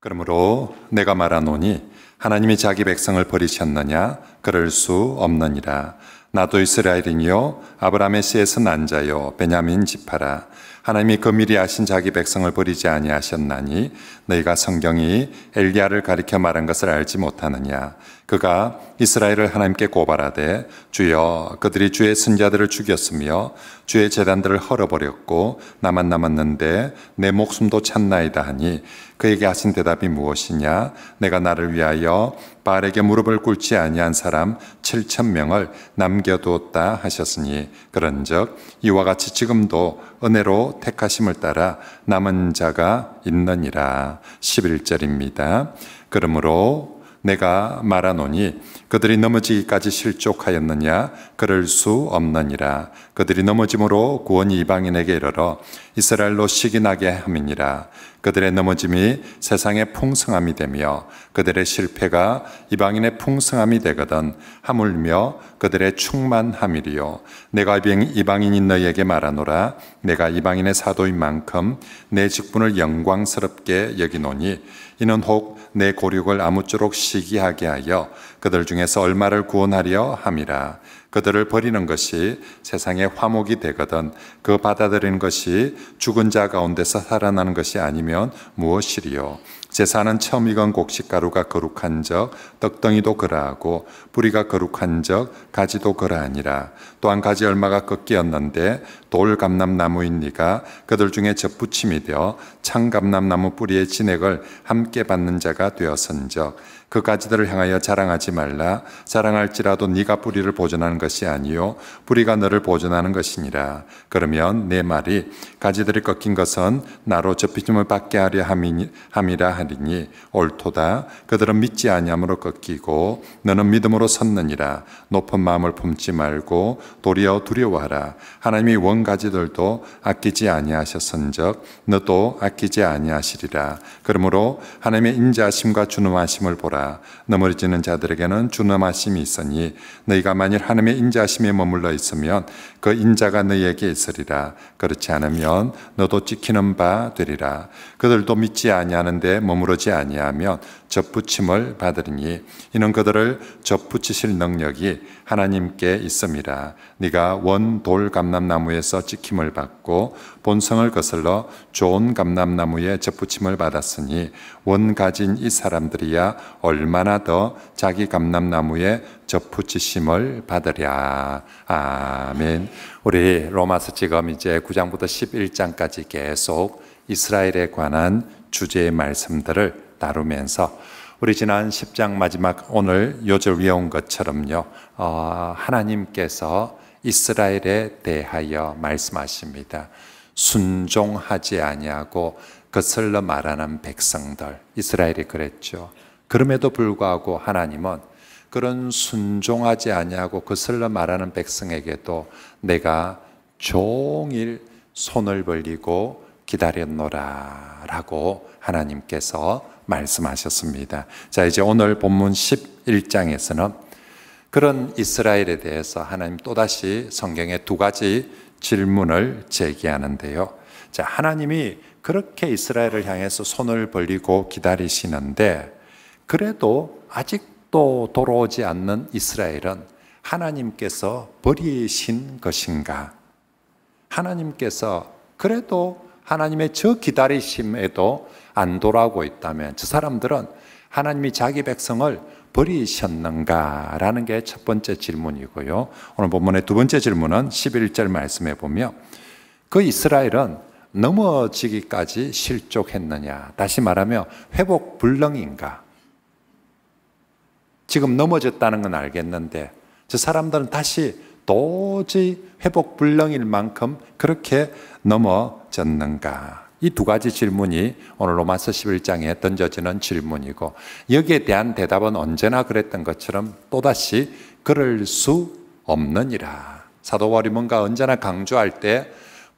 그러므로 내가 말하노니 하나님이 자기 백성을 버리셨느냐? 그럴 수 없느니라. 나도 이스라엘이니요 아브라함의 씨에서 난 자요 베냐민 지파라. 하나님이 금일이 하신 자기 백성을 버리지 아니하셨나니 너희가 성경이 엘리야를 가리켜 말한 것을 알지 못하느냐? 그가 이스라엘을 하나님께 고발하되 주여 그들이 주의 선자들을 죽였으며 주의 제단들을 헐어버렸고 나만 남았는데 내 목숨도 찾나이다 하니 그에게 하신 대답이 무엇이냐? 내가 나를 위하여 바알에게 무릎을 꿇지 아니한 사람 7,000명을 남겨두었다 하셨으니 그런즉 이와 같이 지금도 은혜로 택하심을 따라 남은 자가 있느니라. 11절입니다. 그러므로 내가 말하노니 그들이 넘어지기까지 실족하였느냐? 그럴 수 없느니라. 그들이 넘어짐으로 구원이 이방인에게 이르러 이스라엘로 시기 나게 함이니라. 그들의 넘어짐이 세상의 풍성함이 되며 그들의 실패가 이방인의 풍성함이 되거든 하물며 그들의 충만함이리요. 내가 이방인인 너희에게 말하노라. 내가 이방인의 사도인 만큼 내 직분을 영광스럽게 여기노니 이는 혹 내 고륙을 아무쪼록 시기하게 하여 그들 중에서 얼마를 구원하려 함이라. 그들을 버리는 것이 세상의 화목이 되거든 그 받아들이는 것이 죽은 자 가운데서 살아나는 것이 아니면 무엇이리요. 제사는 처음 익은 곡식가루가 거룩한 적 떡덩이도 그러하고 뿌리가 거룩한 적 가지도 그러하니라. 또한 가지 얼마가 꺾이었는데 돌 감람나무인 네가 그들 중에 접붙임이 되어 창 감람나무 뿌리의 진액을 함께 받는 자가 되었은적 그 가지들을 향하여 자랑하지 말라. 자랑할지라도 네가 뿌리를 보존하는 것이 아니요 뿌리가 너를 보존하는 것이니라. 그러면 내 말이 가지들이 꺾인 것은 나로 접히심을 받게 하려 함이라 하리니 옳도다. 그들은 믿지 아니함으로 꺾이고 너는 믿음으로 섰느니라. 높은 마음을 품지 말고 도리어 두려워하라. 하나님이 원 가지들도 아끼지 아니하셨은적 너도 아끼지 아니하시리라. 그러므로 하나님의 인자하심과 준엄하심을 보라. 넘어지는 자들에게는 준엄하심이 있으니 너희가 만일 하나님의 인자하심에 머물러 있으면 그 인자가 너희에게 있으리라. 그렇지 않으면 너도 찍히는 바 되리라. 그들도 믿지 아니하는데 머무르지 아니하면 접붙임을 받으리니 이는 그들을 접붙이실 능력이 하나님께 있음이라. 네가 원 돌 감람나무에서 찍힘을 받고 본성을 거슬러 좋은 감람나무에 접붙임을 받았으니 원 가진 이 사람들이야 얼마나 더 자기 감람나무에 접붙이심을 받으랴. 아멘. 우리 로마서 지금 이제 9장부터 11장까지 계속 이스라엘에 관한 주제의 말씀들을 다루면서 우리 지난 10장 마지막 오늘 요절 외운 것처럼요, 하나님께서 이스라엘에 대하여 말씀하십니다. 순종하지 아니하고 거슬러 말하는 백성들, 이스라엘이 그랬죠. 그럼에도 불구하고 하나님은 그런 순종하지 아니하고 거슬러 말하는 백성에게도 내가 종일 손을 벌리고 기다렸노라 라고 하나님께서 말씀하셨습니다. 자, 이제 오늘 본문 11장에서는 그런 이스라엘에 대해서 하나님 또다시 성경에 두 가지 질문을 제기하는데요. 자, 하나님이 그렇게 이스라엘을 향해서 손을 벌리고 기다리시는데 그래도 아직도 돌아오지 않는 이스라엘은 하나님께서 버리신 것인가? 하나님께서 그래도 하나님의 저 기다리심에도 안 돌아오고 있다면 저 사람들은 하나님이 자기 백성을 버리셨는가? 라는 게 첫 번째 질문이고요. 오늘 본문의 두 번째 질문은 11절 말씀에 보면 그 이스라엘은 넘어지기까지 실족했느냐? 다시 말하면 회복 불능인가? 지금 넘어졌다는 건 알겠는데 저 사람들은 다시 도저히 회복 불능일 만큼 그렇게 넘어졌는가? 이 두 가지 질문이 오늘 로마서 11장에 던져지는 질문이고 여기에 대한 대답은 언제나 그랬던 것처럼 또다시 그럴 수 없느니라. 사도 바울이 뭔가 언제나 강조할 때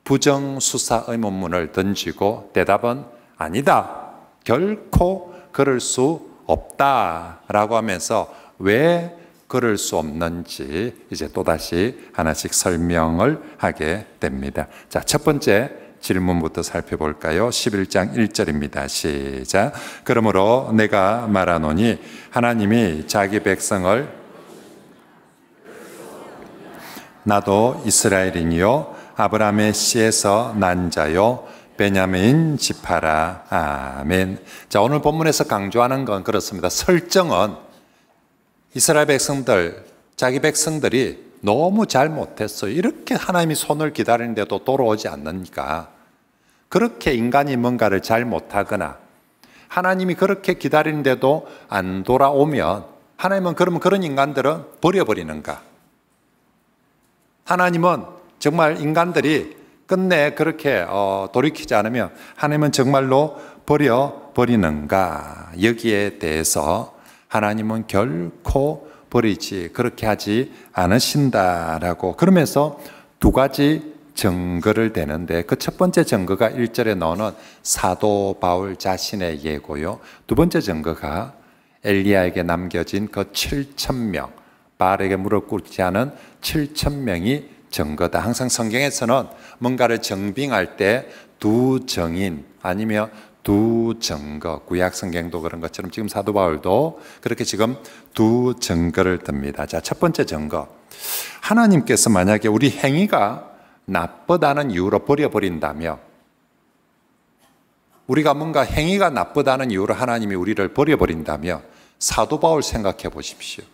부정수사 의문문을 던지고 대답은 아니다. 결코 그럴 수 없다라고 하면서 왜 그럴 수 없는지 이제 또다시 하나씩 설명을 하게 됩니다. 자, 첫 번째 질문부터 살펴볼까요? 11장 1절입니다. 시작. 그러므로 내가 말하노니 하나님이 자기 백성을 나도 이스라엘이니요 아브라함의 씨에서 난 자요 베냐민 지파라. 아멘. 자, 오늘 본문에서 강조하는 건 그렇습니다. 설정은 이스라엘 백성들, 자기 백성들이 너무 잘못했어요. 이렇게 하나님이 손을 기다리는데도 돌아오지 않으니까, 그렇게 인간이 뭔가를 잘못하거나 하나님이 그렇게 기다리는데도 안 돌아오면 하나님은 그러면 그런 인간들은 버려버리는가? 하나님은 정말 인간들이 끝내 그렇게 돌이키지 않으면 하나님은 정말로 버려버리는가? 여기에 대해서 하나님은 결코 버리지, 그렇게 하지 않으신다라고, 그러면서 두 가지 증거를 대는데, 그 첫 번째 증거가 1절에 나오는 사도 바울 자신의 예고요. 두 번째 증거가 엘리야에게 남겨진 그 7,000명, 바알에게 무릎 꿇지 않은 7,000명이 증거다. 항상 성경에서는 뭔가를 증빙할 때 두 증인 아니면 두 증거, 구약 성경도 그런 것처럼 지금 사도 바울도 그렇게 지금 두 증거를 듭니다. 자, 첫 번째 증거. 하나님께서 만약에 우리 행위가 나쁘다는 이유로 버려버린다며, 우리가 뭔가 행위가 나쁘다는 이유로 하나님이 우리를 버려버린다며, 사도 바울 생각해 보십시오.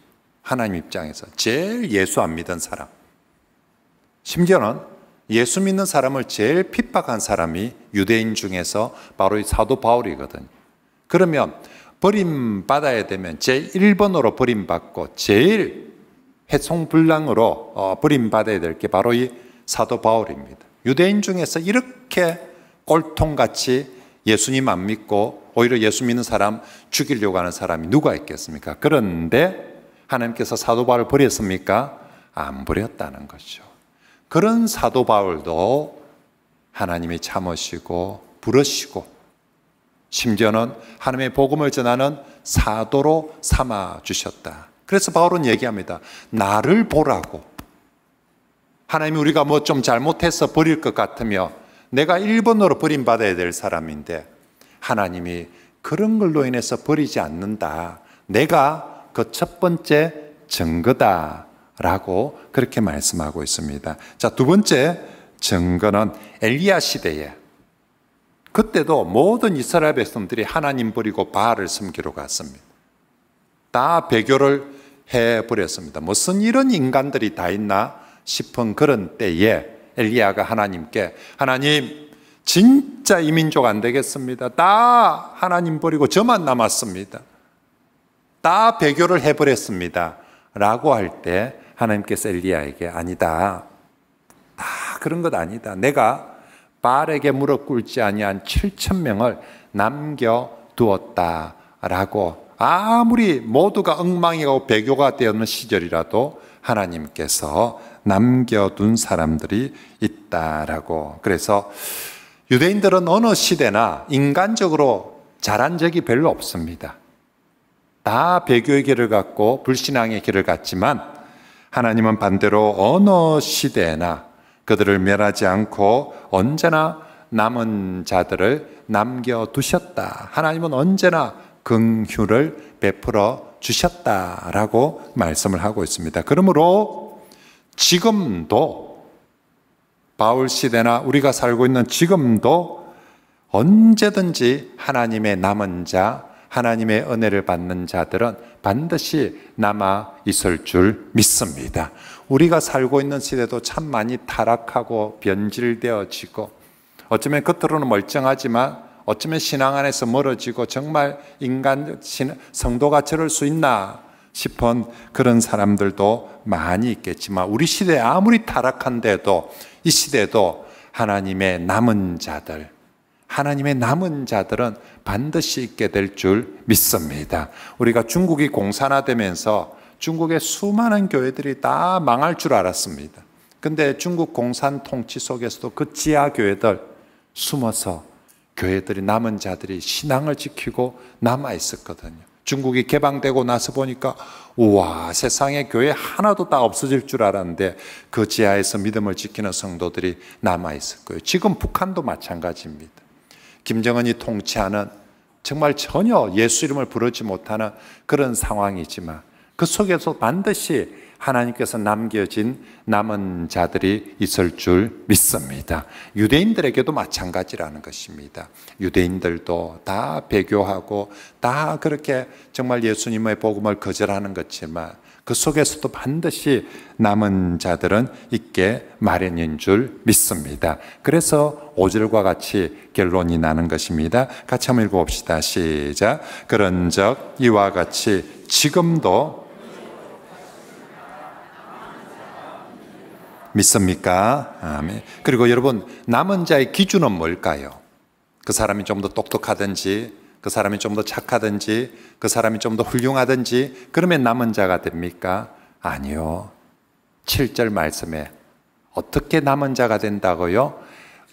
하나님 입장에서 제일 예수 안 믿은 사람, 심지어는 예수 믿는 사람을 제일 핍박한 사람이 유대인 중에서 바로 이 사도 바울이거든요. 그러면 버림받아야 되면 제1번으로 버림받고 제일 해송불량으로 버림받아야 될 게 바로 이 사도 바울입니다. 유대인 중에서 이렇게 꼴통같이 예수님 안 믿고 오히려 예수 믿는 사람 죽이려고 하는 사람이 누가 있겠습니까? 그런데 하나님께서 사도 바울을 버렸습니까? 안 버렸다는 거죠. 그런 사도 바울도 하나님이 참으시고 부르시고 심지어는 하나님의 복음을 전하는 사도로 삼아 주셨다. 그래서 바울은 얘기합니다. 나를 보라고. 하나님이 우리가 뭐 좀 잘못해서 버릴 것 같으며 내가 1번으로 버림받아야 될 사람인데 하나님이 그런 걸로 인해서 버리지 않는다. 내가 그 첫 번째 증거다 라고 그렇게 말씀하고 있습니다. 자, 두 번째 증거는 엘리야 시대에, 그때도 모든 이스라엘 백성들이 하나님 버리고 바알을 섬기러 갔습니다. 다 배교를 해버렸습니다. 무슨 이런 인간들이 다 있나 싶은 그런 때에 엘리야가 하나님께, 하나님 진짜 이 민족 안 되겠습니다. 다 하나님 버리고 저만 남았습니다. 다 배교를 해버렸습니다 라고 할 때 하나님께서 엘리야에게 아니다. 다 그런 것 아니다. 내가 바알에게 무릎 꿇지 아니한 7,000명을 남겨두었다라고, 아무리 모두가 엉망이고 배교가 되었는 시절이라도 하나님께서 남겨둔 사람들이 있다라고. 그래서 유대인들은 어느 시대나 인간적으로 잘한 적이 별로 없습니다. 다 배교의 길을 갔고 불신앙의 길을 갔지만 하나님은 반대로 어느 시대나 그들을 멸하지 않고 언제나 남은 자들을 남겨두셨다. 하나님은 언제나 긍휼을 베풀어 주셨다라고 말씀을 하고 있습니다. 그러므로 지금도 바울 시대나 우리가 살고 있는 지금도 언제든지 하나님의 남은 자, 하나님의 은혜를 받는 자들은 반드시 남아 있을 줄 믿습니다. 우리가 살고 있는 시대도 참 많이 타락하고 변질되어지고 어쩌면 겉으로는 멀쩡하지만 어쩌면 신앙 안에서 멀어지고 정말 인간, 성도가 저럴 수 있나 싶은 그런 사람들도 많이 있겠지만 우리 시대에 아무리 타락한데도 이 시대도 하나님의 남은 자들, 하나님의 남은 자들은 반드시 있게 될 줄 믿습니다. 우리가 중국이 공산화되면서 중국의 수많은 교회들이 다 망할 줄 알았습니다. 근데 중국 공산 통치 속에서도 그 지하 교회들 숨어서 교회들이, 남은 자들이 신앙을 지키고 남아 있었거든요. 중국이 개방되고 나서 보니까 우와, 세상에 교회 하나도 다 없어질 줄 알았는데 그 지하에서 믿음을 지키는 성도들이 남아있을 거예요. 지금 북한도 마찬가지입니다. 김정은이 통치하는 정말 전혀 예수 이름을 부르지 못하는 그런 상황이지만 그 속에서 반드시 하나님께서 남겨진 남은 자들이 있을 줄 믿습니다. 유대인들에게도 마찬가지라는 것입니다. 유대인들도 다 배교하고 다 그렇게 정말 예수님의 복음을 거절하는 것지만 그 속에서도 반드시 남은 자들은 있게 마련인 줄 믿습니다. 그래서 5절과 같이 결론이 나는 것입니다. 같이 한번 읽어봅시다. 시작. 그런즉 이와 같이 지금도 믿습니까? 아멘. 그리고 여러분, 남은 자의 기준은 뭘까요? 그 사람이 좀 더 똑똑하든지, 그 사람이 좀 더 착하든지, 그 사람이 좀 더 훌륭하든지, 그러면 남은 자가 됩니까? 아니요. 7절 말씀에 어떻게 남은 자가 된다고요?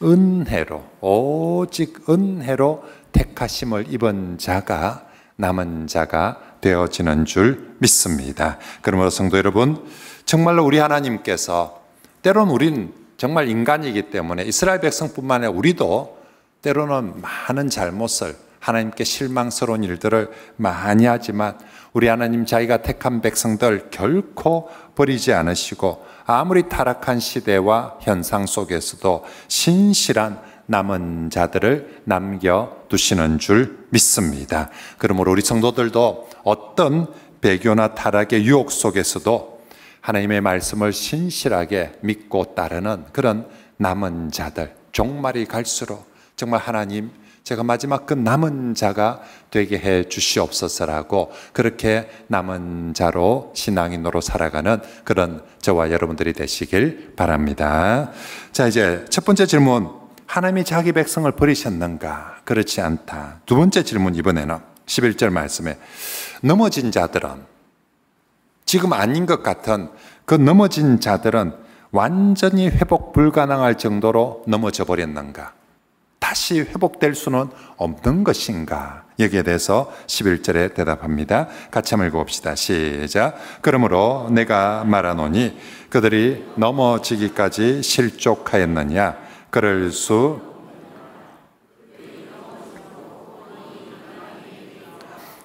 은혜로, 오직 은혜로 택하심을 입은 자가 남은 자가 되어지는 줄 믿습니다. 그러므로 성도 여러분, 정말로 우리 하나님께서 때로는 우린 정말 인간이기 때문에 이스라엘 백성뿐만 아니라 우리도 때로는 많은 잘못을 하나님께 실망스러운 일들을 많이 하지만 우리 하나님 자기가 택한 백성들 결코 버리지 않으시고 아무리 타락한 시대와 현상 속에서도 신실한 남은 자들을 남겨두시는 줄 믿습니다. 그러므로 우리 성도들도 어떤 배교나 타락의 유혹 속에서도 하나님의 말씀을 신실하게 믿고 따르는 그런 남은 자들, 종말이 갈수록 정말 하나님, 제가 마지막 그 남은 자가 되게 해 주시옵소서라고 그렇게 남은 자로 신앙인으로 살아가는 그런 저와 여러분들이 되시길 바랍니다. 자, 이제 첫 번째 질문, 하나님이 자기 백성을 버리셨는가? 그렇지 않다. 두 번째 질문, 이번에는 11절 말씀에 넘어진 자들은, 지금 아닌 것 같은 그 넘어진 자들은 완전히 회복 불가능할 정도로 넘어져 버렸는가? 다시 회복될 수는 없는 것인가? 여기에 대해서 11절에 대답합니다. 같이 한번 읽어봅시다. 시작. 그러므로 내가 말하노니 그들이 넘어지기까지 실족하였느냐? 그럴 수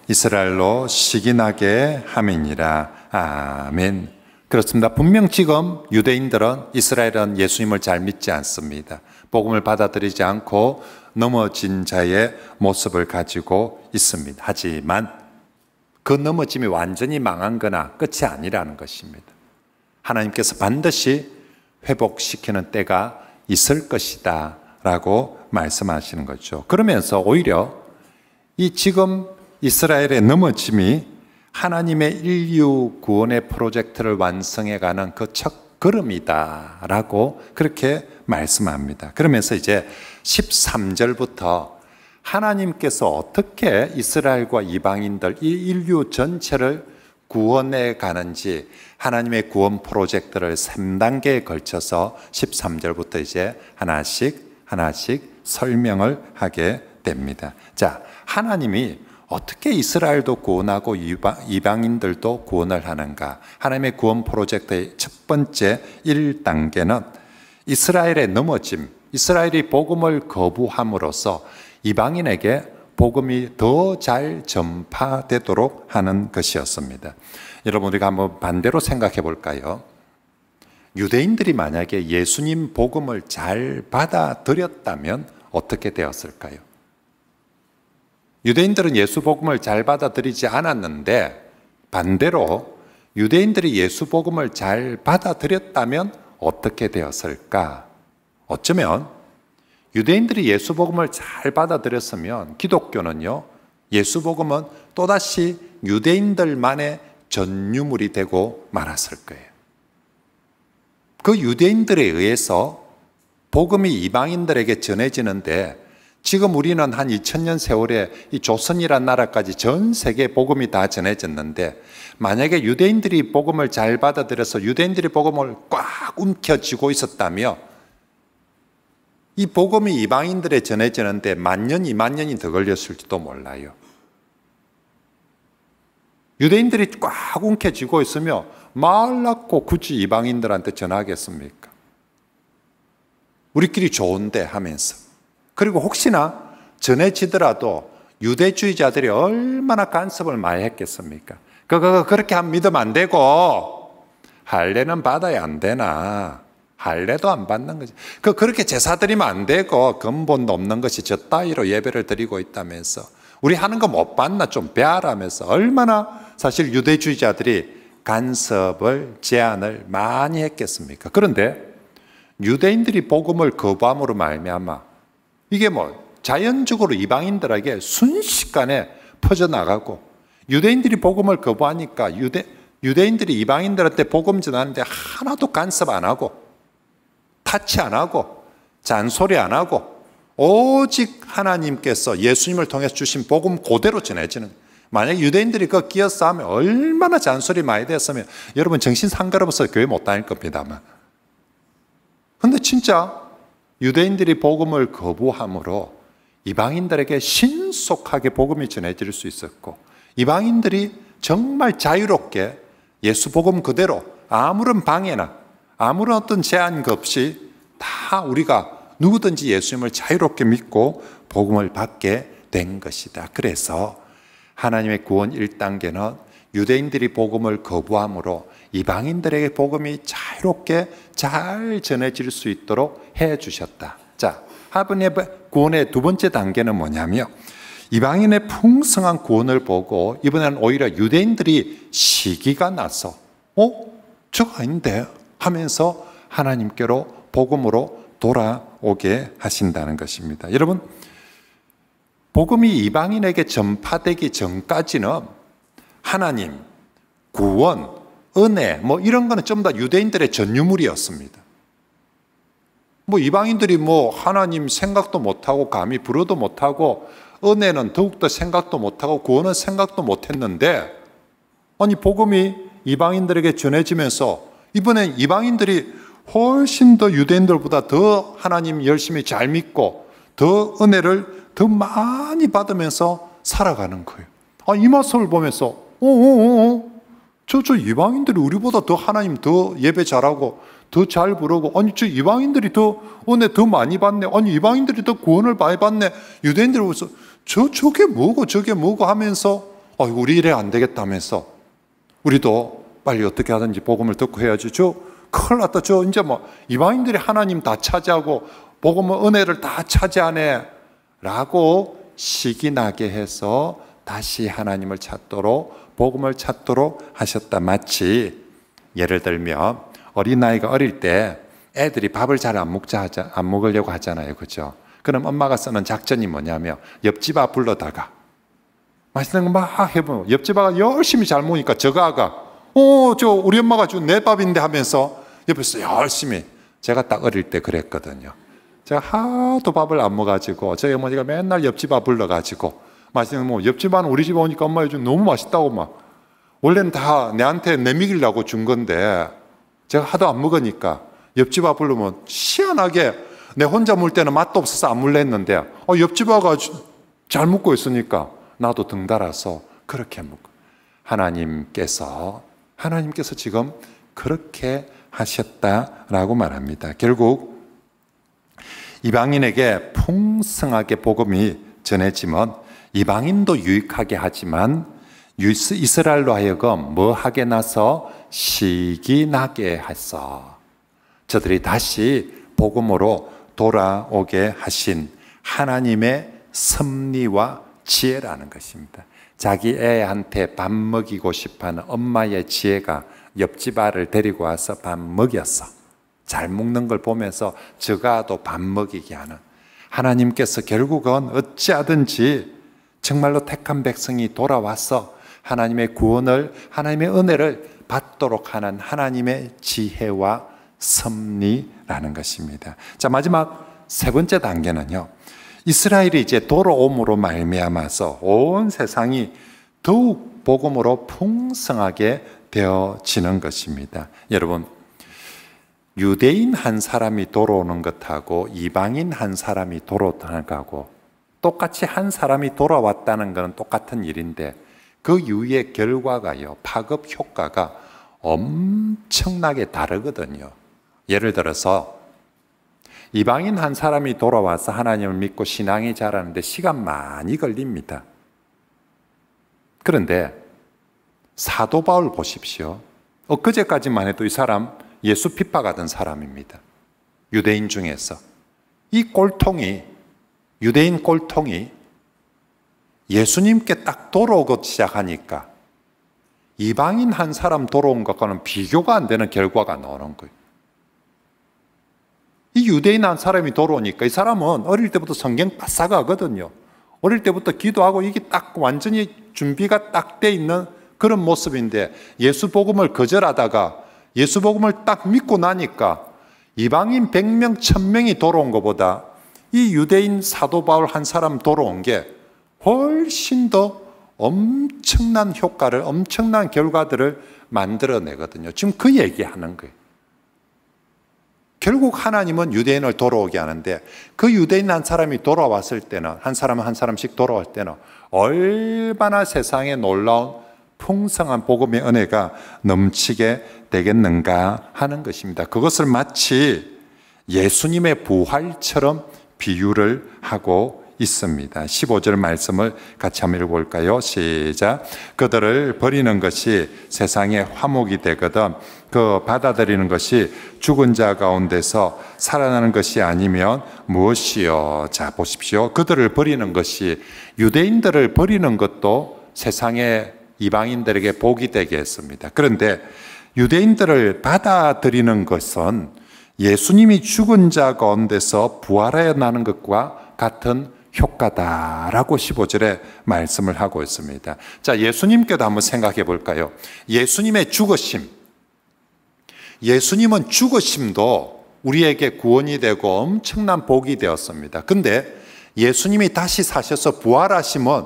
이스라엘로 시기나게 함이니라. 아멘. 그렇습니다. 분명 지금 유대인들은, 이스라엘은 예수님을 잘 믿지 않습니다. 복음을 받아들이지 않고 넘어진 자의 모습을 가지고 있습니다. 하지만 그 넘어짐이 완전히 망한 거나 끝이 아니라는 것입니다. 하나님께서 반드시 회복시키는 때가 있을 것이다 라고 말씀하시는 거죠. 그러면서 오히려 이 지금 이스라엘의 넘어짐이 하나님의 인류 구원의 프로젝트를 완성해가는 그 첫 걸음이다 라고 그렇게 말씀합니다. 그러면서 이제 13절부터 하나님께서 어떻게 이스라엘과 이방인들, 이 인류 전체를 구원해 가는지 하나님의 구원 프로젝트를 3단계에 걸쳐서 13절부터 이제 하나씩 설명을 하게 됩니다. 자, 하나님이 어떻게 이스라엘도 구원하고 이방인들도 구원을 하는가? 하나님의 구원 프로젝트의 첫 번째 1단계는 이스라엘의 넘어짐, 이스라엘이 복음을 거부함으로써 이방인에게 복음이 더 잘 전파되도록 하는 것이었습니다. 여러분, 우리가 한번 반대로 생각해 볼까요? 유대인들이 만약에 예수님 복음을 잘 받아들였다면 어떻게 되었을까요? 유대인들은 예수 복음을 잘 받아들이지 않았는데 반대로 유대인들이 예수 복음을 잘 받아들였다면 어떻게 되었을까? 어쩌면 유대인들이 예수 복음을 잘 받아들였으면 기독교는요, 예수 복음은 또다시 유대인들만의 전유물이 되고 말았을 거예요. 그 유대인들에 의해서 복음이 이방인들에게 전해지는데 지금 우리는 한 2000년 세월에 이 조선이란 나라까지 전 세계 복음이 다 전해졌는데 만약에 유대인들이 복음을 잘 받아들여서 유대인들이 복음을 꽉 움켜쥐고 있었다며 이 복음이 이방인들에 전해지는데 1000년, 2000년이 더 걸렸을지도 몰라요. 유대인들이 꽉 움켜쥐고 있으며 말 낳고 굳이 이방인들한테 전하겠습니까? 우리끼리 좋은데 하면서. 그리고 혹시나 전해지더라도 유대주의자들이 얼마나 간섭을 많이 했겠습니까? 그렇게 믿으면 안 되고 할례는 받아야 안 되나? 할례도 안 받는 거지. 그렇게 제사 드리면 안 되고 근본도 없는 것이 저 따위로 예배를 드리고 있다면서 우리 하는 거 못 봤나 좀 배하라면서 얼마나 사실 유대주의자들이 간섭을 제한을 많이 했겠습니까? 그런데 유대인들이 복음을 거부함으로 말미암아 이게 자연적으로 이방인들에게 순식간에 퍼져나가고 유대인들이 복음을 거부하니까 유대인들이 이방인들한테 복음 전하는데 하나도 간섭 안 하고 타치 안 하고 잔소리 안 하고 오직 하나님께서 예수님을 통해서 주신 복음 그대로 전해지는 거예요. 만약 유대인들이 그거 끼어서 하면 얼마나 잔소리 많이 됐으면 여러분 정신 상가로서 교회 못 다닐 겁니다만. 그런데 진짜 유대인들이 복음을 거부함으로 이방인들에게 신속하게 복음이 전해질 수 있었고 이방인들이 정말 자유롭게 예수 복음 그대로 아무런 방해나 아무런 어떤 제한 없이 다 우리가 누구든지 예수님을 자유롭게 믿고 복음을 받게 된 것이다. 그래서 하나님의 구원 1단계는 유대인들이 복음을 거부함으로 이방인들에게 복음이 자유롭게 잘 전해질 수 있도록 해 주셨다. 자, 하나님의 구원의 두 번째 단계는 뭐냐면 이방인의 풍성한 구원을 보고 이번에는 오히려 유대인들이 시기가 나서 저거 아닌데 하면서 하나님께로 복음으로 돌아오게 하신다는 것입니다. 여러분, 복음이 이방인에게 전파되기 전까지는 하나님, 구원, 은혜 이런 거는 좀 더 유대인들의 전유물이었습니다. 이방인들이 하나님 생각도 못하고 감히 불어도 못하고 은혜는 더욱더 생각도 못하고 구원은 생각도 못했는데 아니 복음이 이방인들에게 전해지면서 이번엔 이방인들이 훨씬 더 유대인들보다 더 하나님 열심히 잘 믿고 더 은혜를 더 많이 받으면서 살아가는 거예요. 이 모습을 보면서 저 이방인들이 우리보다 더 하나님 더 예배 잘하고 더 잘 부르고 아니 저 이방인들이 더 은혜 더 많이 받네. 아니 이방인들이 더 구원을 많이 받네. 유대인들이 보면서 저게 뭐고 하면서 우리 이래 안 되겠다면서 우리도 빨리 어떻게 하든지 복음을 듣고 해야지. 큰일 났다. 이제 이방인들이 하나님 다 차지하고 복음은 은혜를 다 차지하네 라고 시기 나게 해서 다시 하나님을 찾도록 복음을 찾도록 하셨다. 마치 예를 들면 어린아이가 어릴 때 애들이 밥을 잘 안 먹으려고 하잖아요. 그렇죠? 그럼 엄마가 쓰는 작전이 뭐냐면 옆집 아 불러다가 맛있는 거 막 해보면 옆집 아가 열심히 잘 먹으니까 저거 아가 우리 엄마가 준 내 밥인데 하면서 옆에서 열심히. 제가 딱 어릴 때 그랬거든요. 제가 하도 밥을 안 먹어가지고 저희 어머니가 맨날 옆집 아 불러가지고 맛있는 옆집 아는 우리 집 오니까 엄마 요즘 너무 맛있다고 원래는 다 내한테 내미기려고 준 건데 제가 하도 안 먹으니까 옆집 아 부르면 희한하게 내 혼자 먹을 때는 맛도 없어서 안 먹랬는데 옆집 아가 잘 먹고 있으니까 나도 등 달아서 그렇게 먹고. 하나님께서 지금 그렇게 하셨다라고 말합니다. 결국 이방인에게 풍성하게 복음이 전해지면 이방인도 유익하게 하지만 이스라엘로 하여금 뭐하게 나서 시기 나게 해서 저들이 다시 복음으로 돌아오게 하신 하나님의 섭리와 지혜라는 것입니다. 자기 애한테 밥 먹이고 싶어하는 엄마의 지혜가 옆집 아를 데리고 와서 밥 먹였어. 잘 먹는 걸 보면서 저가도 밥 먹이게 하는 하나님께서 결국은 어찌하든지 정말로 택한 백성이 돌아와서 하나님의 구원을 하나님의 은혜를 받도록 하는 하나님의 지혜와 섭리라는 것입니다. 자, 마지막 세 번째 단계는요. 이스라엘이 이제 돌아옴으로 말미암아서 온 세상이 더욱 복음으로 풍성하게 되어지는 것입니다. 여러분, 유대인 한 사람이 돌아오는 것하고 이방인 한 사람이 돌아오는 것하고 똑같이 한 사람이 돌아왔다는 것은 똑같은 일인데 그 이후의 결과가요, 파급 효과가 엄청나게 다르거든요. 예를 들어서 이방인 한 사람이 돌아와서 하나님을 믿고 신앙이 자라는데 시간 많이 걸립니다. 그런데 사도 바울 보십시오. 엊그제까지만 해도 이 사람 예수 핍박하던 사람입니다. 유대인 중에서. 이 꼴통이, 유대인 꼴통이 예수님께 딱 돌아오기 시작하니까 이방인 한 사람 돌아온 것과는 비교가 안 되는 결과가 나오는 거예요. 이 유대인 한 사람이 돌아오니까 이 사람은 어릴 때부터 성경 바싹하거든요. 어릴 때부터 기도하고 이게 딱 완전히 준비가 딱 돼 있는 그런 모습인데 예수 복음을 거절하다가 예수 복음을 딱 믿고 나니까 이방인 100명, 1000명이 돌아온 것보다 이 유대인 사도 바울 한 사람 돌아온 게 훨씬 더 엄청난 효과를, 엄청난 결과들을 만들어내거든요. 지금 그 얘기하는 거예요. 결국 하나님은 유대인을 돌아오게 하는데 그 유대인 한 사람이 돌아왔을 때는, 한 사람 한 사람씩 돌아올 때는 얼마나 세상에 놀라운 풍성한 복음의 은혜가 넘치게 되겠는가 하는 것입니다. 그것을 마치 예수님의 부활처럼 비유를 하고 있습니다. 15절 말씀을 같이 한번 읽어볼까요? 시작. 그들을 버리는 것이 세상의 화목이 되거든 그 받아들이는 것이 죽은 자 가운데서 살아나는 것이 아니면 무엇이요? 자, 보십시오. 그들을 버리는 것이, 유대인들을 버리는 것도 세상의 이방인들에게 복이 되게 했습니다. 그런데 유대인들을 받아들이는 것은 예수님이 죽은 자 가운데서 부활하여 나는 것과 같은 효과다라고 15절에 말씀을 하고 있습니다. 자, 예수님께도 한번 생각해 볼까요? 예수님의 죽으심, 예수님은 죽으심도 우리에게 구원이 되고 엄청난 복이 되었습니다. 근데 예수님이 다시 사셔서 부활하심은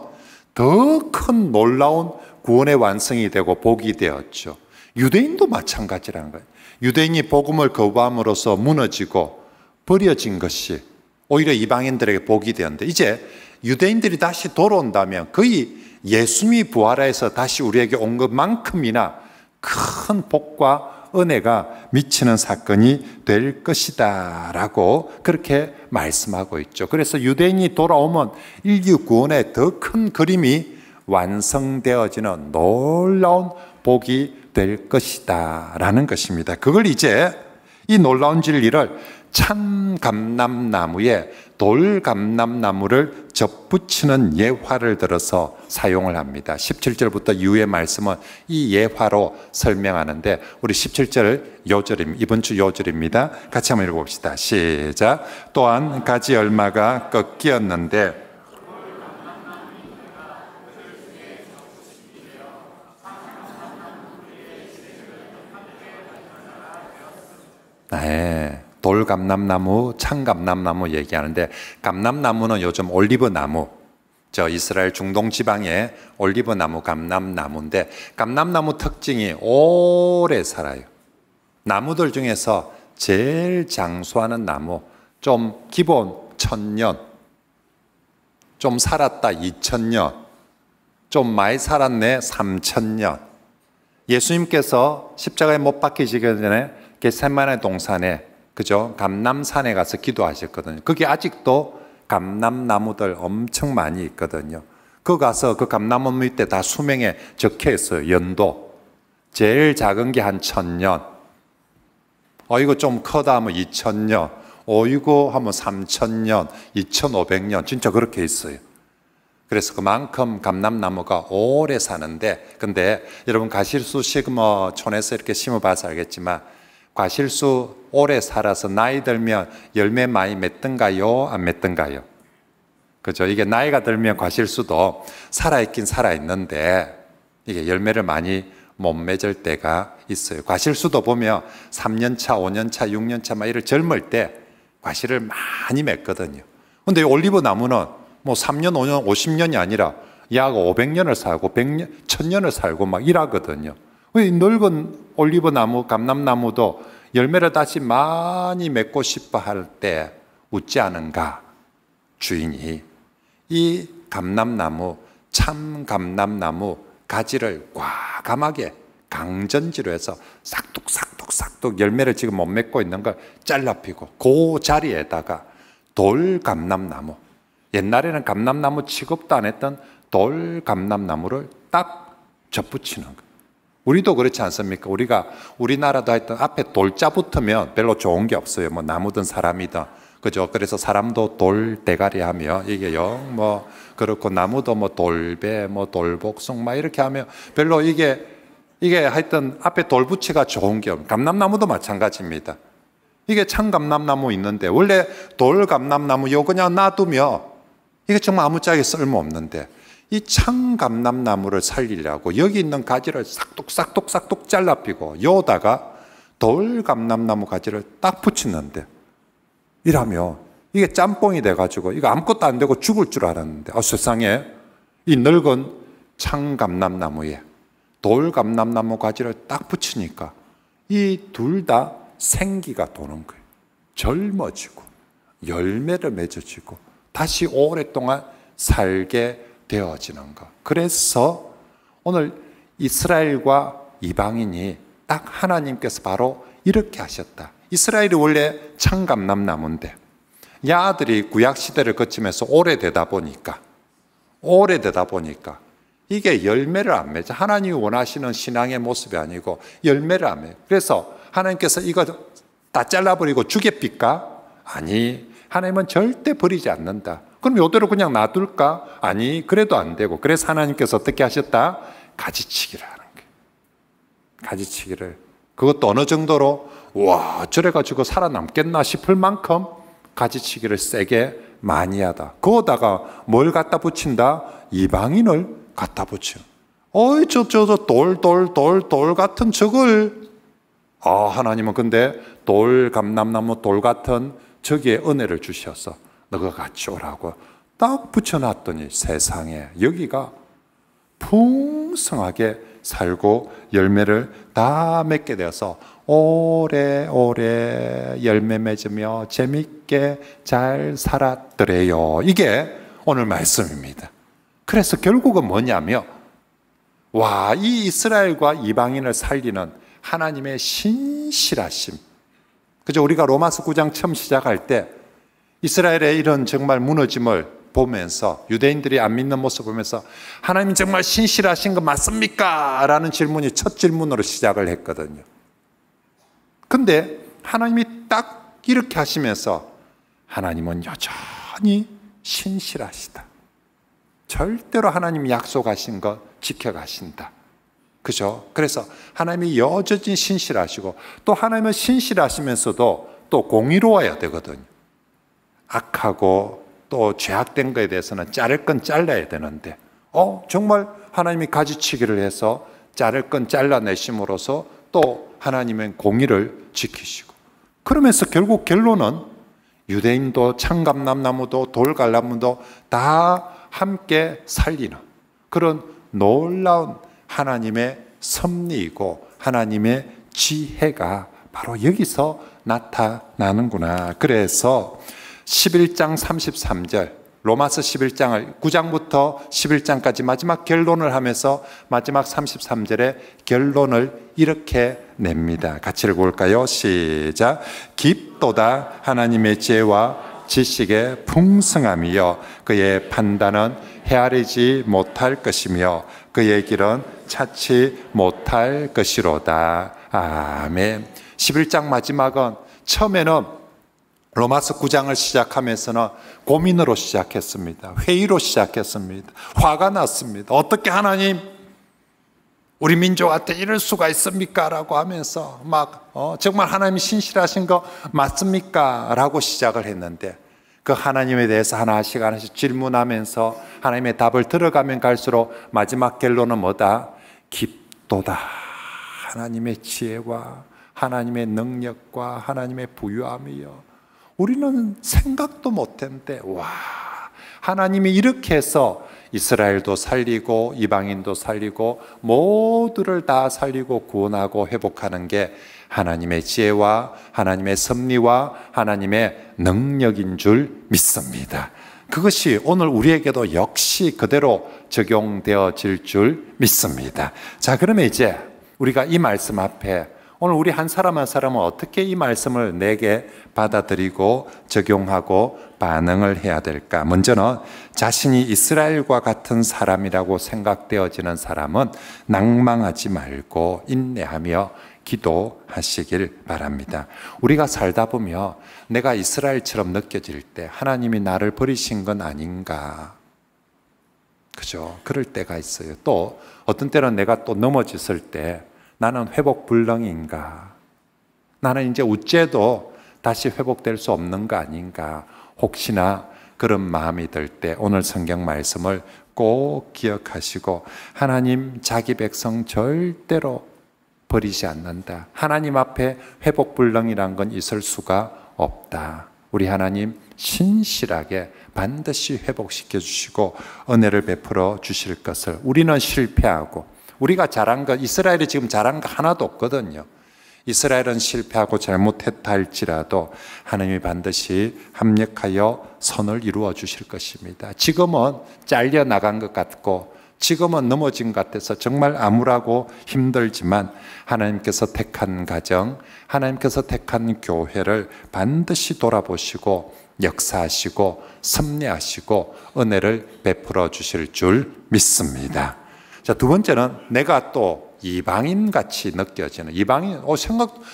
더 큰 놀라운 구원의 완성이 되고 복이 되었죠. 유대인도 마찬가지라는 거예요. 유대인이 복음을 거부함으로써 무너지고 버려진 것이 오히려 이방인들에게 복이 되었는데, 이제 유대인들이 다시 돌아온다면 거의 예수님이 부활해서 다시 우리에게 온 것만큼이나 큰 복과 은혜가 미치는 사건이 될 것이다 라고 그렇게 말씀하고 있죠. 그래서 유대인이 돌아오면 인류 구원의 더 큰 그림이 완성되어지는 놀라운 복이 될 것이다 라는 것입니다. 그걸 이제 이 놀라운 진리를 참감람나무에 돌감람나무를 접붙이는 예화를 들어서 사용을 합니다. 17절부터 이후의 말씀은 이 예화로 설명하는데 우리 17절 요절입니다. 이번 주 요절입니다. 같이 한번 읽어봅시다. 시작. 또한 가지 얼마가 꺾이었는데 네, 돌감람나무, 참감람나무 얘기하는데, 감람나무는 요즘 올리브나무, 저 이스라엘 중동 지방의 올리브나무, 감람나무인데, 감람나무 특징이 오래 살아요. 나무들 중에서 제일 장수하는 나무, 좀 기본 1000년, 좀 살았다 2000년, 좀 많이 살았네 3000년. 예수님께서 십자가에 못 박히시기 전에 겟세마네 동산에, 그죠? 감람산에 가서 기도하셨거든요. 거기 아직도 감람나무들 엄청 많이 있거든요. 그 가서 그 감나무 밑에 다 수명에 적혀 있어요. 연도. 제일 작은 게 한 1000년. 이거 좀 크다 하면 2000년. 이거 하면 3000년, 2500년. 진짜 그렇게 있어요. 그래서 그만큼 감람나무가 오래 사는데, 근데 여러분 가실수 시그머촌에서 이렇게 심어봐서 알겠지만 과실수 오래 살아서 나이 들면 열매 많이 맺던가요? 안 맺던가요? 그죠? 이게 나이가 들면 과실수도 살아있긴 살아있는데 이게 열매를 많이 못 맺을 때가 있어요. 과실수도 보면 3년차, 5년차, 6년차 막 이럴 젊을 때 과실을 많이 맺거든요. 근데 올리브 나무는 뭐 3년, 5년, 50년이 아니라 약 500년을 살고 100년, 1000년을 살고 막 이러거든요. 왜 늙은 올리브 나무, 감람나무도 열매를 다시 많이 맺고 싶어 할 때 웃지 않은가? 주인이 이 감람나무, 참 감람나무, 가지를 과감하게 강전지로 해서 싹둑 열매를 지금 못 맺고 있는 걸 잘라 피고 그 자리에다가 돌감람나무, 옛날에는 감람나무 취급도 안 했던 돌감람나무를 딱 접붙이는 거예요. 우리도 그렇지 않습니까? 우리나라도 하여튼 앞에 돌자 붙으면 별로 좋은 게 없어요. 뭐 나무든 사람이든. 그죠? 그래서 사람도 돌대가리 하며 이게 뭐 그렇고 나무도 뭐 돌배, 뭐 돌복숭 막 이렇게 하면 별로 이게 하여튼 앞에 돌 붙이가 좋은 게 없어요. 감람나무도 마찬가지입니다. 이게 참감람나무 있는데 원래 돌감람나무 요 그냥 놔두면 이게 정말 아무짝에 쓸모없는데 이 참감람나무를 살리려고 여기 있는 가지를 싹둑 잘라 피고 요다가 돌감람나무 가지를 딱 붙이는데 이러면 이게 짬뽕이 돼가지고 이거 아무것도 안 되고 죽을 줄 알았는데 세상에 이 늙은 참감람나무에 돌감람나무 가지를 딱 붙이니까 이 둘 다 생기가 도는 거예요. 젊어지고 열매를 맺어지고 다시 오랫동안 살게 되어지는 것. 그래서 오늘 이스라엘과 이방인이 딱 하나님께서 바로 이렇게 하셨다. 이스라엘이 원래 참감람나무인데 야들이 구약시대를 거치면서 오래되다 보니까 이게 열매를 안 맺어. 하나님이 원하시는 신앙의 모습이 아니고 열매를 안 맺어. 그래서 하나님께서 이거 다 잘라버리고 죽여삐까? 아니, 하나님은 절대 버리지 않는다. 그럼 이대로 그냥 놔둘까? 아니, 그래도 안 되고. 그래서 하나님께서 어떻게 하셨다? 가지치기를 하는 거예요. 가지치기를. 그것도 어느 정도로 와, 저래가지고 살아남겠나 싶을 만큼 가지치기를 세게 많이 하다. 거기다가 뭘 갖다 붙인다? 이방인을 갖다 붙여. 어이, 돌 같은 저걸. 하나님은 근데 감람나무 돌 같은 저기에 은혜를 주셔서 너가 같이 오라고 딱 붙여놨더니 세상에 여기가 풍성하게 살고 열매를 다 맺게 되어서 오래오래 열매 맺으며 재밌게 잘 살았더래요. 이게 오늘 말씀입니다. 그래서 결국은 뭐냐면 이 이스라엘과 이방인을 살리는 하나님의 신실하심. 그죠? 우리가 로마서 9장 처음 시작할 때 이스라엘의 이런 정말 무너짐을 보면서 유대인들이 안 믿는 모습을 보면서 하나님 정말 신실하신 거 맞습니까? 라는 질문이 첫 질문으로 시작을 했거든요. 근데 하나님이 딱 이렇게 하시면서 하나님은 여전히 신실하시다. 절대로 하나님이 약속하신 거 지켜가신다. 그죠? 그래서 하나님이 여전히 신실하시고 또 하나님은 신실하시면서도 또 공의로워야 되거든요. 악하고 또 죄악된 것에 대해서는 자를 건 잘라야 되는데 정말 하나님이 가지치기를 해서 자를 건 잘라내심으로써 또 하나님은 공의를 지키시고 그러면서 결국 결론은 유대인도 참감람나무도 돌감람나무도 다 함께 살리는 그런 놀라운 하나님의 섭리이고 하나님의 지혜가 바로 여기서 나타나는구나. 그래서 11장 33절 로마서 11장을 9장부터 11장까지 마지막 결론을 하면서 마지막 33절에 결론을 이렇게 냅니다. 같이 읽어볼까요? 시작. 깊도다 하나님의 지혜와 지식의 풍성함이요 그의 판단은 헤아리지 못할 것이며 그의 길은 찾지 못할 것이로다. 아멘. 11장 마지막은 처음에는 로마서 9장을 시작하면서는 고민으로 시작했습니다. 회의로 시작했습니다. 화가 났습니다. 어떻게 하나님 우리 민족한테 이럴 수가 있습니까? 라고 하면서 정말 하나님이 신실하신 거 맞습니까? 라고 시작을 했는데 그 하나님에 대해서 하나씩 질문하면서 하나님의 답을 들어가면 갈수록 마지막 결론은 뭐다? 깊도다. 하나님의 지혜와 하나님의 능력과 하나님의 부유함이요. 우리는 생각도 못했는데 하나님이 이렇게 해서 이스라엘도 살리고 이방인도 살리고 모두를 다 살리고 구원하고 회복하는 게 하나님의 지혜와 하나님의 섭리와 하나님의 능력인 줄 믿습니다. 그것이 오늘 우리에게도 역시 그대로 적용되어질 줄 믿습니다. 자, 그러면 이제 우리가 이 말씀 앞에 오늘 우리 한 사람 한 사람은 어떻게 이 말씀을 내게 받아들이고 적용하고 반응을 해야 될까? 먼저는 자신이 이스라엘과 같은 사람이라고 생각되어지는 사람은 낭망하지 말고 인내하며 기도하시길 바랍니다. 우리가 살다 보면 내가 이스라엘처럼 느껴질 때 하나님이 나를 버리신 건 아닌가? 그죠? 그럴 때가 있어요. 또 어떤 때는 내가 또 넘어졌을 때 나는 회복 불능인가? 나는 이제 우째도 다시 회복될 수 없는 거 아닌가? 혹시나 그런 마음이 들 때 오늘 성경 말씀을 꼭 기억하시고 하나님 자기 백성 절대로 버리지 않는다. 하나님 앞에 회복 불능이란 건 있을 수가 없다. 우리 하나님 신실하게 반드시 회복시켜 주시고 은혜를 베풀어 주실 것을 우리는 실패하고 우리가 잘한 것, 이스라엘이 지금 잘한 거 하나도 없거든요. 이스라엘은 실패하고 잘못했다 할지라도 하나님이 반드시 합력하여 선을 이루어 주실 것입니다. 지금은 잘려 나간 것 같고 지금은 넘어진 것 같아서 정말 암울하고 힘들지만 하나님께서 택한 가정, 하나님께서 택한 교회를 반드시 돌아보시고 역사하시고 섭리하시고 은혜를 베풀어 주실 줄 믿습니다. 자, 두 번째는 내가 또 이방인 같이 느껴지는 이방인.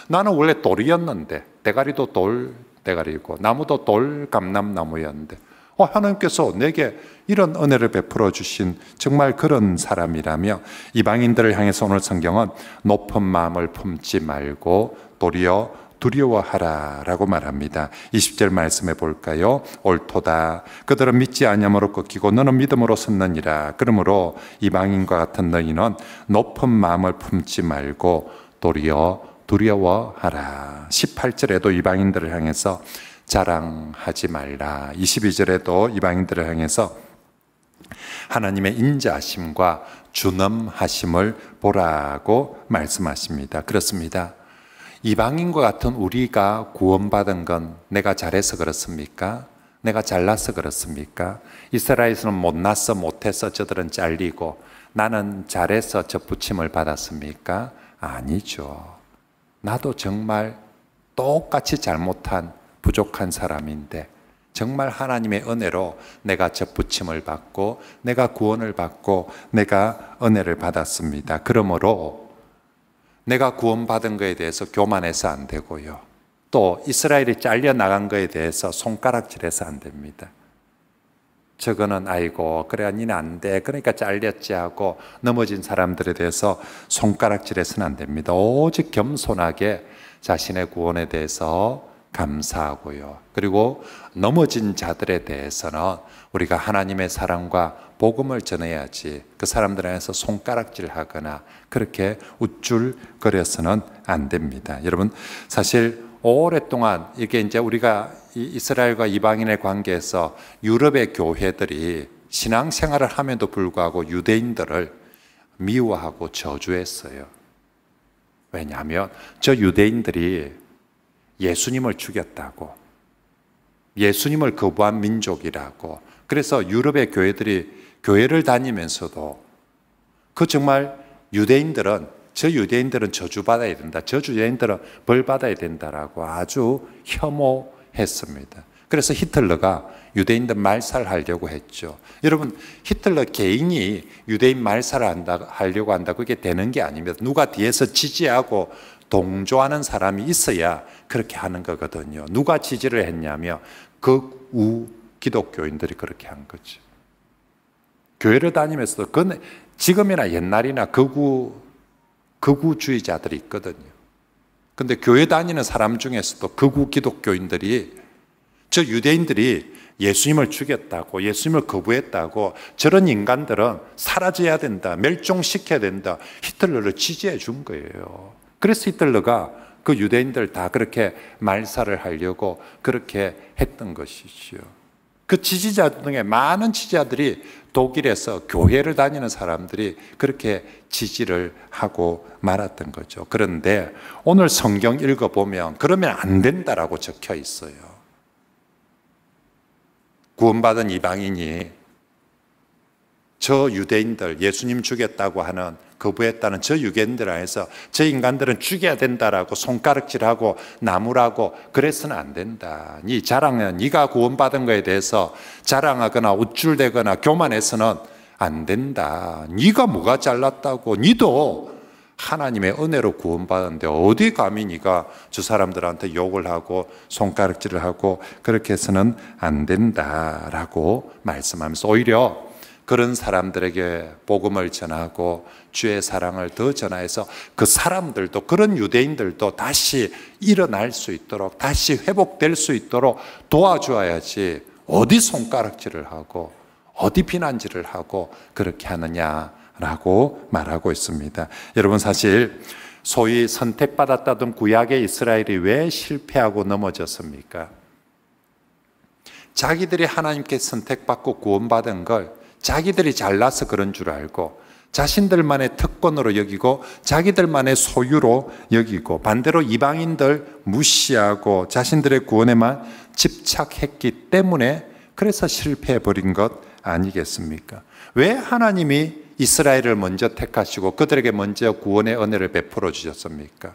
나는 원래 돌이었는데 대가리도 돌 대가리고 나무도 돌 감람나무였는데 하나님께서 내게 이런 은혜를 베풀어 주신 정말 그런 사람이라며 이방인들을 향해서 오늘 성경은 높은 마음을 품지 말고 도리어 두려워하라 라고 말합니다. 20절 말씀해 볼까요? 옳도다. 그들은 믿지 아니함으로 꺾이고 너는 믿음으로 섰느니라. 그러므로 이방인과 같은 너희는 높은 마음을 품지 말고 도리어 두려워하라. 18절에도 이방인들을 향해서 자랑하지 말라. 22절에도 이방인들을 향해서 하나님의 인자하심과 준엄하심을 보라고 말씀하십니다. 그렇습니다. 이방인과 같은 우리가 구원받은 건 내가 잘해서 그렇습니까? 내가 잘나서 그렇습니까? 이스라엘에서는 못나서 못해서 저들은 잘리고 나는 잘해서 접붙임을 받았습니까? 아니죠. 나도 정말 똑같이 잘못한 부족한 사람인데 정말 하나님의 은혜로 내가 접붙임을 받고 내가 구원을 받고 내가 은혜를 받았습니다. 그러므로 내가 구원받은 것에 대해서 교만해서 안 되고요. 또 이스라엘이 잘려나간 것에 대해서 손가락질해서 안 됩니다. 저거는 아이고 그래 니는 안 돼. 그러니까 잘렸지 하고 넘어진 사람들에 대해서 손가락질해서는 안 됩니다. 오직 겸손하게 자신의 구원에 대해서 감사하고요. 그리고 넘어진 자들에 대해서는 우리가 하나님의 사랑과 복음을 전해야지 그 사람들 안에서 손가락질하거나 그렇게 우쭐거려서는 안 됩니다. 여러분 사실 오랫동안 이게 이제 우리가 이스라엘과 이방인의 관계에서 유럽의 교회들이 신앙생활을 함에도 불구하고 유대인들을 미워하고 저주했어요. 왜냐하면 저 유대인들이 예수님을 죽였다고, 예수님을 거부한 민족이라고. 그래서 유럽의 교회들이 교회를 다니면서도 그 정말 저 유대인들은 저주받아야 된다, 저 유대인들은 벌받아야 된다라고 아주 혐오했습니다. 그래서 히틀러가 유대인들 말살하려고 했죠. 여러분 히틀러 개인이 유대인 말살하려고 한다 그게 되는 게 아닙니다. 누가 뒤에서 지지하고 동조하는 사람이 있어야 그렇게 하는 거거든요. 누가 지지를 했냐면 극우 기독교인들이 그렇게 한 거죠. 교회를 다니면서도 지금이나 옛날이나 극우주의자들이 있거든요. 근데 교회 다니는 사람 중에서도 극우 기독교인들이 저 유대인들이 예수님을 죽였다고, 예수님을 거부했다고, 저런 인간들은 사라져야 된다, 멸종시켜야 된다, 히틀러를 지지해 준 거예요. 그래서 히틀러가 그 유대인들 다 그렇게 말살을 하려고 그렇게 했던 것이지요. 그 지지자 중에 많은 지지자들이 독일에서 교회를 다니는 사람들이 그렇게 지지를 하고 말았던 거죠. 그런데 오늘 성경 읽어보면 그러면 안 된다라고 적혀 있어요. 구원받은 이방인이 저 유대인들, 예수님 죽였다고 하는, 거부했다는 저 유대인들 안에서 저 인간들은 죽여야 된다라고 손가락질하고 나무라고 그래서는 안 된다. 네 자랑은, 네가 구원받은 거에 대해서 자랑하거나 우쭐대거나 교만해서는 안 된다. 네가 뭐가 잘났다고. 네도 하나님의 은혜로 구원받았는데 어디 감히 네가 저 사람들한테 욕을 하고 손가락질을 하고 그렇게 해서는 안 된다라고 말씀하면서 오히려 그런 사람들에게 복음을 전하고 주의 사랑을 더 전하여서 그 사람들도, 그런 유대인들도 다시 일어날 수 있도록, 다시 회복될 수 있도록 도와줘야지 어디 손가락질을 하고 어디 비난질을 하고 그렇게 하느냐라고 말하고 있습니다. 여러분, 사실 소위 선택받았다던 구약의 이스라엘이 왜 실패하고 넘어졌습니까? 자기들이 하나님께 선택받고 구원받은 걸 자기들이 잘나서 그런 줄 알고 자신들만의 특권으로 여기고 자기들만의 소유로 여기고 반대로 이방인들 무시하고 자신들의 구원에만 집착했기 때문에 그래서 실패해버린 것 아니겠습니까? 왜 하나님이 이스라엘을 먼저 택하시고 그들에게 먼저 구원의 은혜를 베풀어 주셨습니까?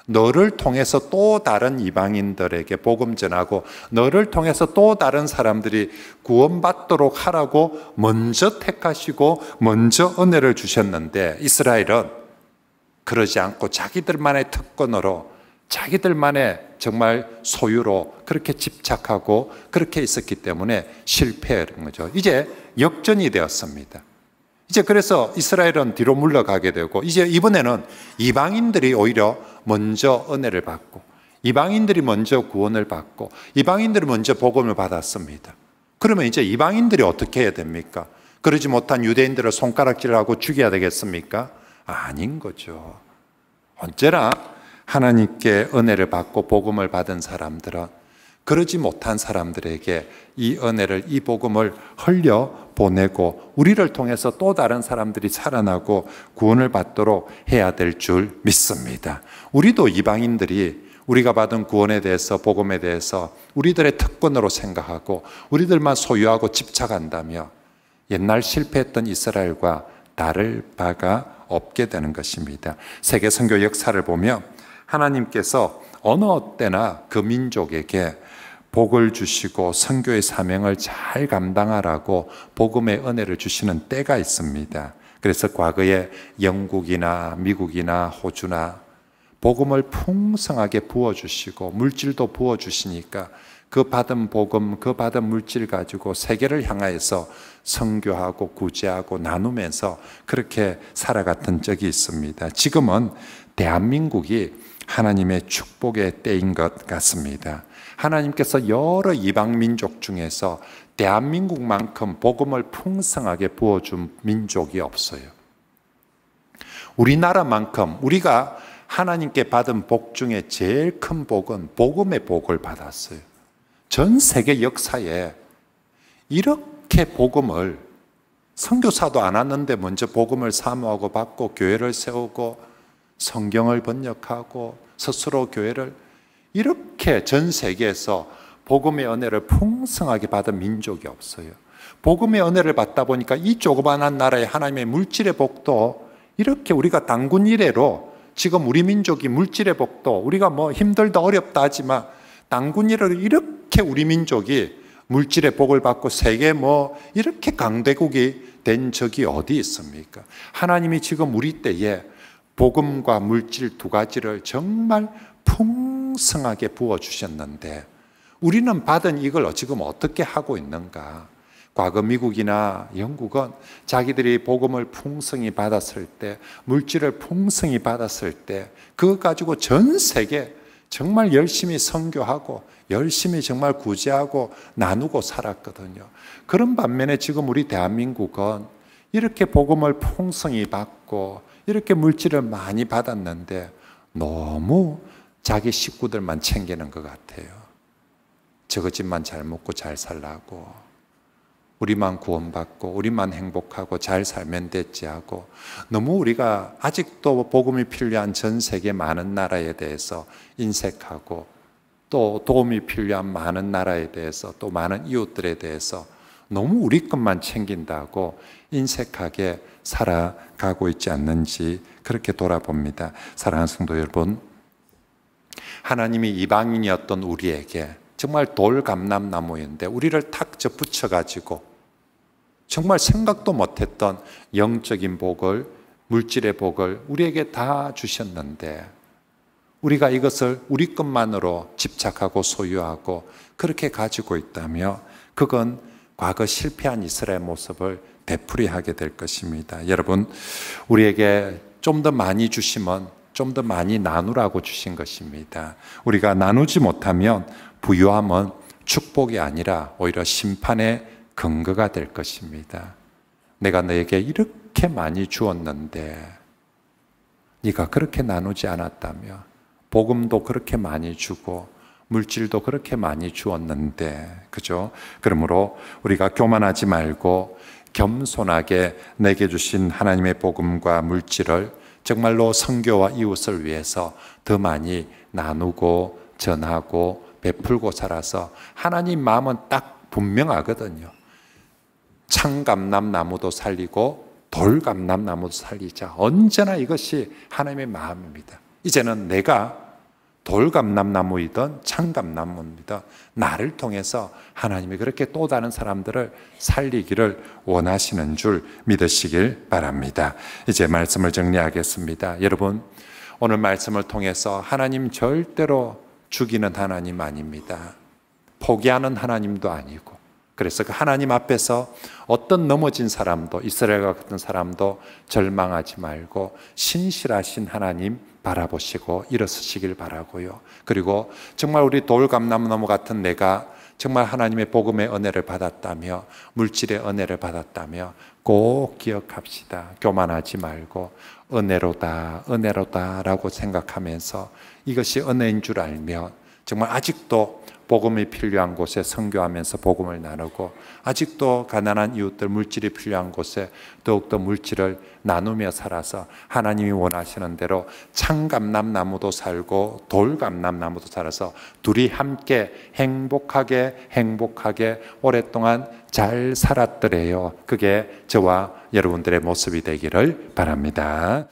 너를 통해서 또 다른 이방인들에게 복음 전하고 너를 통해서 또 다른 사람들이 구원받도록 하라고 먼저 택하시고 먼저 은혜를 주셨는데 이스라엘은 그러지 않고 자기들만의 특권으로 자기들만의 정말 소유로 그렇게 집착하고 그렇게 있었기 때문에 실패한 거죠. 이제 역전이 되었습니다. 이제 그래서 이스라엘은 뒤로 물러가게 되고 이제 이번에는 이방인들이 오히려 먼저 은혜를 받고 이방인들이 먼저 구원을 받고 이방인들이 먼저 복음을 받았습니다. 그러면 이제 이방인들이 어떻게 해야 됩니까? 그러지 못한 유대인들을 손가락질하고 죽여야 되겠습니까? 아닌 거죠. 언제나 하나님께 은혜를 받고 복음을 받은 사람들은 그러지 못한 사람들에게 이 은혜를, 이 복음을 흘려 보내고 우리를 통해서 또 다른 사람들이 살아나고 구원을 받도록 해야 될 줄 믿습니다. 우리도 이방인들이 우리가 받은 구원에 대해서, 복음에 대해서 우리들의 특권으로 생각하고 우리들만 소유하고 집착한다며 옛날 실패했던 이스라엘과 다를 바가 없게 되는 것입니다. 세계 선교 역사를 보면 하나님께서 어느 때나 그 민족에게 복을 주시고 선교의 사명을 잘 감당하라고 복음의 은혜를 주시는 때가 있습니다. 그래서 과거에 영국이나 미국이나 호주나 복음을 풍성하게 부어주시고 물질도 부어주시니까 그 받은 복음, 그 받은 물질 가지고 세계를 향하여서 선교하고 구제하고 나누면서 그렇게 살아갔던 적이 있습니다. 지금은 대한민국이 하나님의 축복의 때인 것 같습니다. 하나님께서 여러 이방 민족 중에서 대한민국만큼 복음을 풍성하게 부어준 민족이 없어요. 우리나라만큼 우리가 하나님께 받은 복 중에 제일 큰 복은 복음의 복을 받았어요. 전 세계 역사에 이렇게 복음을, 선교사도 안 왔는데 먼저 복음을 사모하고 받고 교회를 세우고 성경을 번역하고 스스로 교회를 이렇게 전 세계에서 복음의 은혜를 풍성하게 받은 민족이 없어요. 복음의 은혜를 받다 보니까 이 조그만한 나라의 하나님의 물질의 복도 이렇게 우리가 단군 이래로 지금 우리 민족이 물질의 복도 우리가 뭐 힘들다 어렵다 하지만 단군 이래로 이렇게 우리 민족이 물질의 복을 받고 세계 뭐 이렇게 강대국이 된 적이 어디 있습니까? 하나님이 지금 우리 때에 복음과 물질 두 가지를 정말 풍성하게 부어주셨는데 우리는 받은 이걸 지금 어떻게 하고 있는가? 과거 미국이나 영국은 자기들이 복음을 풍성히 받았을 때, 물질을 풍성히 받았을 때 그거 가지고 전 세계 정말 열심히 선교하고 열심히 정말 구제하고 나누고 살았거든요. 그런 반면에 지금 우리 대한민국은 이렇게 복음을 풍성히 받고 이렇게 물질을 많이 받았는데 너무 자기 식구들만 챙기는 것 같아요. 저거 집만 잘 먹고 잘 살라고, 우리만 구원받고 우리만 행복하고 잘 살면 됐지 하고, 너무 우리가 아직도 복음이 필요한 전 세계 많은 나라에 대해서 인색하고 또 도움이 필요한 많은 나라에 대해서 또 많은 이웃들에 대해서 너무 우리 것만 챙긴다고 인색하게 살아가고 있지 않는지 그렇게 돌아봅니다. 사랑하는 성도 여러분, 하나님이 이방인이었던 우리에게 정말 돌감람나무인데 우리를 탁 접붙여가지고 정말 생각도 못했던 영적인 복을, 물질의 복을 우리에게 다 주셨는데 우리가 이것을 우리 것만으로 집착하고 소유하고 그렇게 가지고 있다며 그건 과거 실패한 이스라엘 모습을 되풀이하게 될 것입니다. 여러분, 우리에게 좀 더 많이 주시면 좀 더 많이 나누라고 주신 것입니다. 우리가 나누지 못하면 부유함은 축복이 아니라 오히려 심판의 근거가 될 것입니다. 내가 너에게 이렇게 많이 주었는데 네가 그렇게 나누지 않았다며, 복음도 그렇게 많이 주고 물질도 그렇게 많이 주었는데, 그죠? 그러므로 우리가 교만하지 말고 겸손하게 내게 주신 하나님의 복음과 물질을 정말로 선교와 이웃을 위해서 더 많이 나누고 전하고 베풀고 살아서 하나님 마음은 딱 분명하거든요. 창감람나무도 살리고 돌감람나무도 살리자. 언제나 이것이 하나님의 마음입니다. 이제는 내가 돌감람나무이든 창감나무이든 나를 통해서 하나님이 그렇게 또 다른 사람들을 살리기를 원하시는 줄 믿으시길 바랍니다. 이제 말씀을 정리하겠습니다. 여러분, 오늘 말씀을 통해서 하나님 절대로 죽이는 하나님 아닙니다. 포기하는 하나님도 아니고, 그래서 그 하나님 앞에서 어떤 넘어진 사람도, 이스라엘과 같은 사람도 절망하지 말고 신실하신 하나님 바라보시고 일어서시길 바라고요. 그리고 정말 우리 돌감나무 같은 내가 정말 하나님의 복음의 은혜를 받았다며 물질의 은혜를 받았다며 꼭 기억합시다. 교만하지 말고 은혜로다, 은혜로다라고 생각하면서 이것이 은혜인 줄 알면 정말 아직도 복음이 필요한 곳에 선교하면서 복음을 나누고, 아직도 가난한 이웃들 물질이 필요한 곳에 더욱더 물질을 나누며 살아서 하나님이 원하시는 대로 창감람나무도 살고 돌감람나무도 살아서 둘이 함께 행복하게 오랫동안 잘 살았더래요. 그게 저와 여러분들의 모습이 되기를 바랍니다.